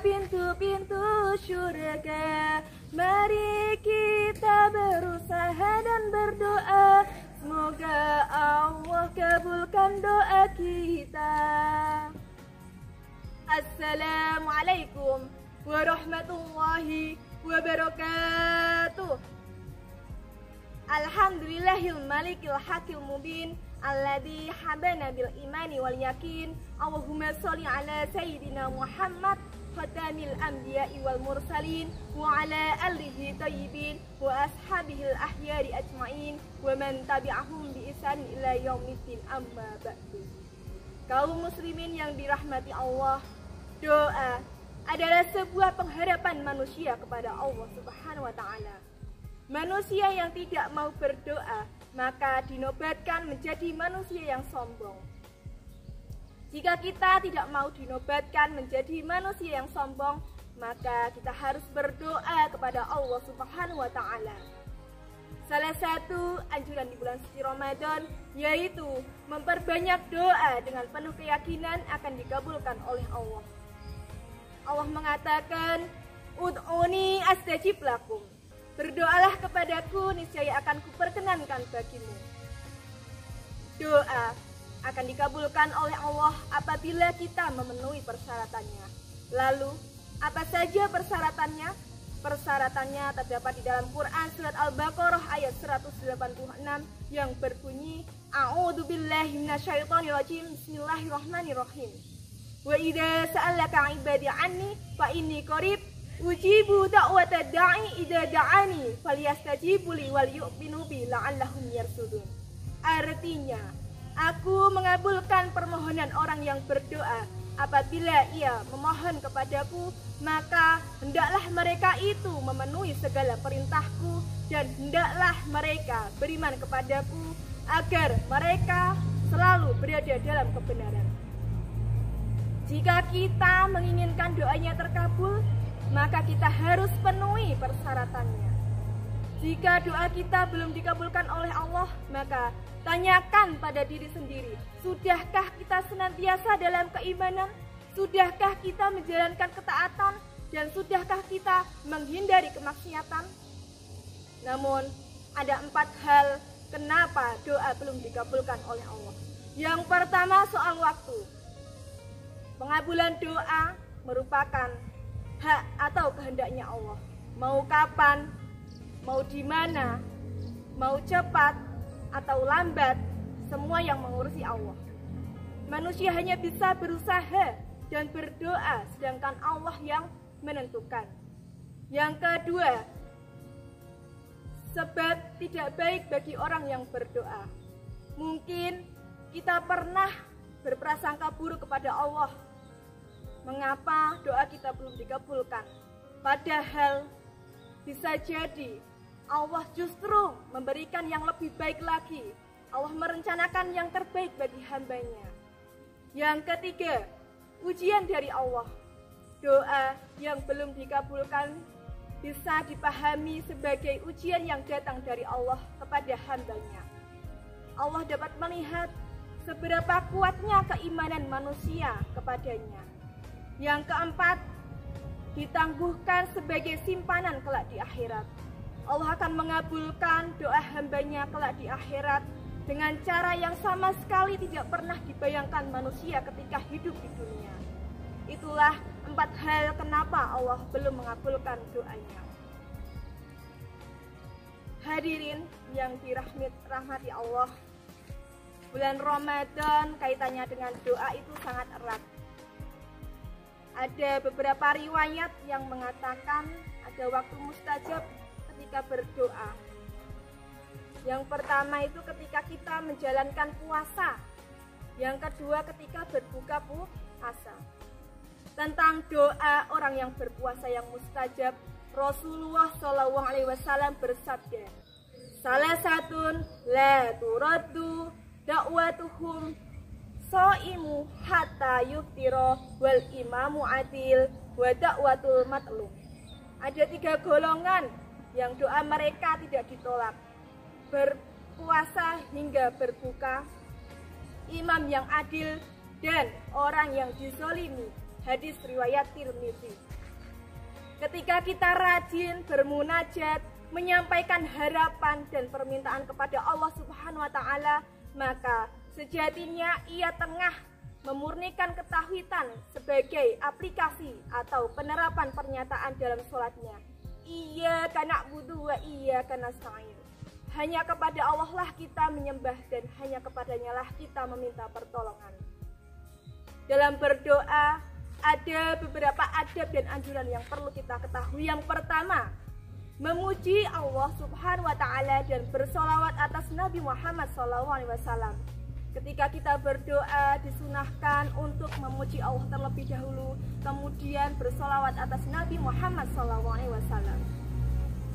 pintu-pintu syurga. Mari kita berusaha dan berdoa, semoga Allah kabulkan doa kita. Assalamualaikum warahmatullahi wabarakatuh. Alhamdulillahil malikil hakil mubin alladzi habana bil imani wal yakin. Allahumma sholli ala sayyidina Muhammad khatamil anbiya'i wal mursalin wa ala alihi thayyibin wa ashabihil ahyari ajmain wa man tabi'ahum bi ihsan ila yaumiddin, amma ba'du. Kaum muslimin yang dirahmati Allah, doa adalah sebuah pengharapan manusia kepada Allah Subhanahu wa taala. Manusia yang tidak mau berdoa maka dinobatkan menjadi manusia yang sombong. Jika kita tidak mau dinobatkan menjadi manusia yang sombong, maka kita harus berdoa kepada Allah Subhanahu wa taala. Salah satu anjuran di bulan suci Ramadan yaitu memperbanyak doa dengan penuh keyakinan akan dikabulkan oleh Allah. Allah mengatakan, "Ud'uni astajib lakum." Berdoalah kepadaku, niscaya akan kuperkenankan bagimu. Doa akan dikabulkan oleh Allah apabila kita memenuhi persyaratannya. Lalu, apa saja persyaratannya? Persyaratannya terdapat di dalam Quran surat Al-Baqarah ayat 186 yang berbunyi, A'udzubillahi minasyaitonirrajim, Bismillahirrahmanirrahim. Wa idza sa'alaka 'ibadi 'anni fa inni qarib ujibu da'watad da'i idza da'ani falyastajibu li wal yu'minu bi la'allahum yarsudun. Artinya, aku mengabulkan permohonan orang yang berdoa. Apabila ia memohon kepadaku, maka hendaklah mereka itu memenuhi segala perintahku dan hendaklah mereka beriman kepadaku agar mereka selalu berada dalam kebenaran. Jika kita menginginkan doanya terkabul, maka kita harus penuhi persyaratannya. Jika doa kita belum dikabulkan oleh Allah, maka tanyakan pada diri sendiri, sudahkah kita senantiasa dalam keimanan? Sudahkah kita menjalankan ketaatan? Dan sudahkah kita menghindari kemaksiatan? Namun, ada 4 hal kenapa doa belum dikabulkan oleh Allah. Yang pertama, soal waktu. Pengabulan doa merupakan hak atau kehendaknya Allah. Mau kapan, mau di mana, mau cepat atau lambat, semua yang mengurusi Allah. Manusia hanya bisa berusaha dan berdoa, sedangkan Allah yang menentukan. Yang kedua, sebab tidak baik bagi orang yang berdoa. Mungkin kita pernah berprasangka buruk kepada Allah. Mengapa doa kita belum dikabulkan? Padahal bisa jadi Allah justru memberikan yang lebih baik lagi. Allah merencanakan yang terbaik bagi hambanya. Yang ketiga, ujian dari Allah. Doa yang belum dikabulkan bisa dipahami sebagai ujian yang datang dari Allah kepada hambanya. Allah dapat melihat seberapa kuatnya keimanan manusia kepadanya. Yang keempat, ditangguhkan sebagai simpanan kelak di akhirat. Allah akan mengabulkan doa hambanya kelak di akhirat dengan cara yang sama sekali tidak pernah dibayangkan manusia ketika hidup di dunia. Itulah 4 hal kenapa Allah belum mengabulkan doanya. Hadirin yang dirahmati Allah, bulan Ramadan kaitannya dengan doa itu sangat erat. Ada beberapa riwayat yang mengatakan ada waktu mustajab ketika berdoa. Yang pertama itu ketika kita menjalankan puasa. Yang kedua ketika berbuka puasa. Tentang doa orang yang berpuasa yang mustajab, Rasulullah SAW bersabda, salah satun la turaddu da'watuhum so'imu hatta yuftiro wal imamu adil wa da'watul matlum. Ada 3 golongan yang doa mereka tidak ditolak. Berpuasa hingga berbuka, imam yang adil, dan orang yang dizolimi. Hadis riwayat Tirmizi. Ketika kita rajin bermunajat, menyampaikan harapan dan permintaan kepada Allah Subhanahu wa taala, maka sejatinya ia tengah memurnikan ketauhidan sebagai aplikasi atau penerapan pernyataan dalam sholatnya. Iyyaka na'budu wa iyyaka nasta'in. Hanya kepada Allah lah kita menyembah dan hanya kepadanya lah kita meminta pertolongan. Dalam berdoa ada beberapa adab dan anjuran yang perlu kita ketahui. Yang pertama, memuji Allah Subhanahu wa taala dan bersolawat atas Nabi Muhammad SAW. Ketika kita berdoa disunahkan untuk memuji Allah terlebih dahulu, kemudian bersolawat atas Nabi Muhammad SAW.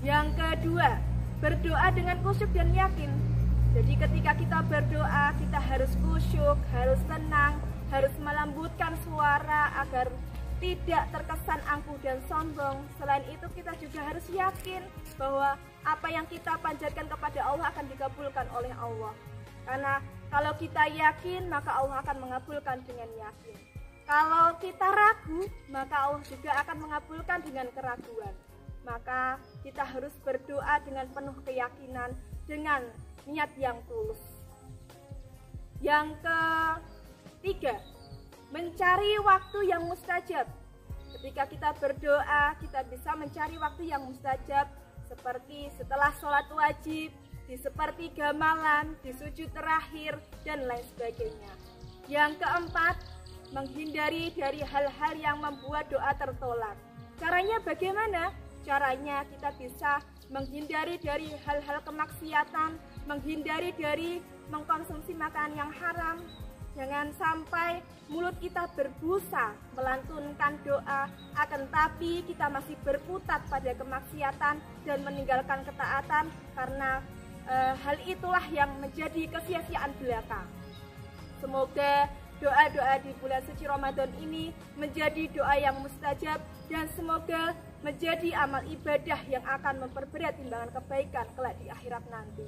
Yang kedua, berdoa dengan khusyuk dan yakin. Jadi ketika kita berdoa, kita harus khusyuk, harus tenang, harus melembutkan suara agar tidak terkesan angkuh dan sombong. Selain itu kita juga harus yakin bahwa apa yang kita panjatkan kepada Allah akan dikabulkan oleh Allah. Karena kalau kita yakin, maka Allah akan mengabulkan dengan yakin. Kalau kita ragu, maka Allah juga akan mengabulkan dengan keraguan. Maka kita harus berdoa dengan penuh keyakinan, dengan niat yang tulus. Yang ketiga, mencari waktu yang mustajab. Ketika kita berdoa, kita bisa mencari waktu yang mustajab, seperti setelah sholat wajib, di sepertiga malam, di sujud terakhir, dan lain sebagainya. Yang keempat, menghindari dari hal-hal yang membuat doa tertolak. Caranya bagaimana? Caranya kita bisa menghindari dari hal-hal kemaksiatan, menghindari dari mengkonsumsi makanan yang haram. Jangan sampai mulut kita berbusa melantunkan doa, akan tapi kita masih berkutat pada kemaksiatan dan meninggalkan ketaatan, karena hal itulah yang menjadi kesia-siaan belaka. Semoga doa-doa di bulan suci Ramadan ini menjadi doa yang mustajab, dan semoga menjadi amal ibadah yang akan memperberat timbangan kebaikan kelak di akhirat nanti.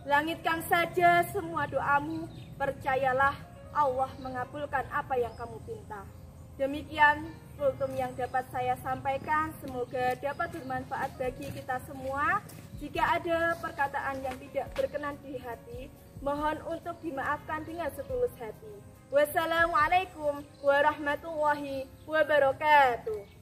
Langitkan saja semua doamu, percayalah Allah mengabulkan apa yang kamu pinta. Demikian kultum yang dapat saya sampaikan, semoga dapat bermanfaat bagi kita semua. Jika ada perkataan yang tidak berkenan di hati, mohon untuk dimaafkan dengan setulus hati. Wassalamualaikum warahmatullahi wabarakatuh.